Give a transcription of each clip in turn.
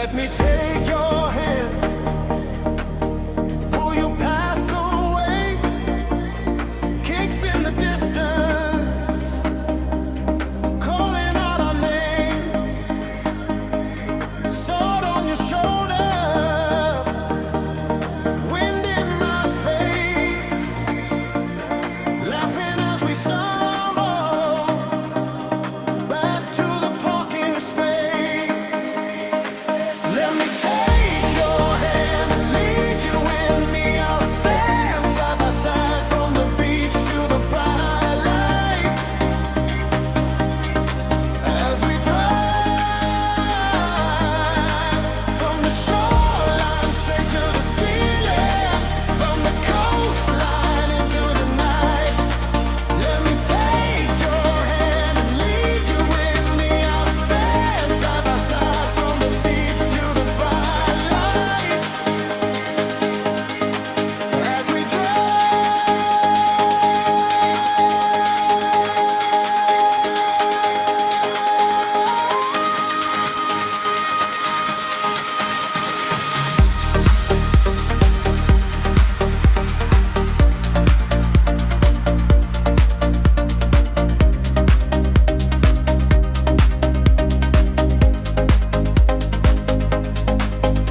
Let me take your hand, pull you past the waves, kicks in the distance, calling out our names. Sword on your shoulder, wind in my face, laughing as we stumble back to the parking space. Let me take your hand and lead you with me. I'll stand side by side from the beach to the bright light as we drive from the shoreline straight to the ceiling, from the coastline into the night. Let me take your hand and lead you with me. I'll stand side by side from the beach to the bright lights as we drive.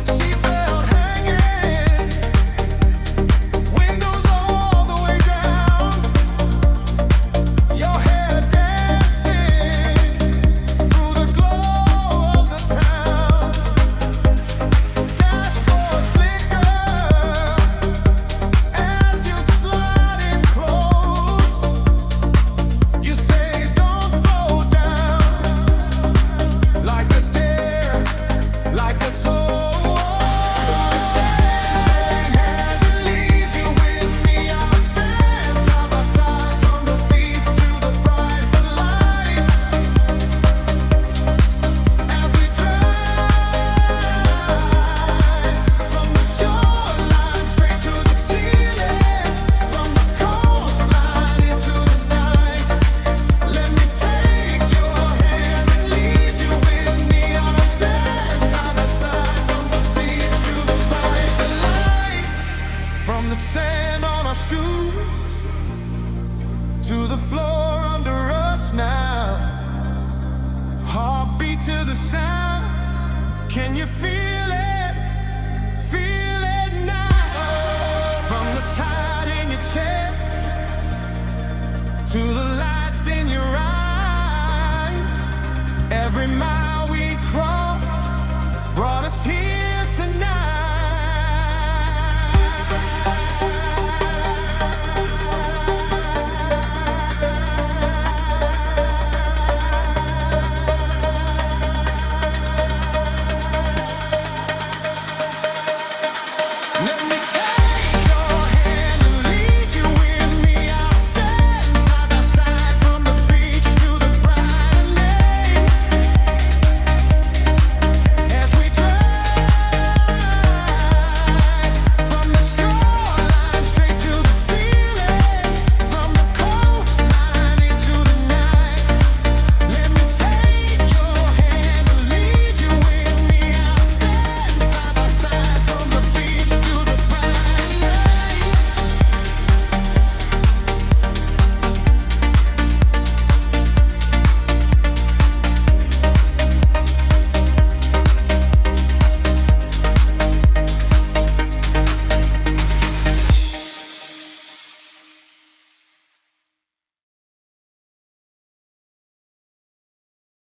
Seatbelt hanging, windows all the way down, your hair dancing through the glow of the town. Dashboard flicker as you slide in close. You say don't slow down, like a dare, like a toll. Take hand and lead you with me. I'll stand side by side from the beach to the bright lights as we drive from the shoreline straight to the ceiling, from the coastline into the night. Let me take your hand and lead you with me. I'll stand side by side from the beach to the bright lights, from the sand on our shoes to the floor under us now. Heartbeat to the sound. Can you feel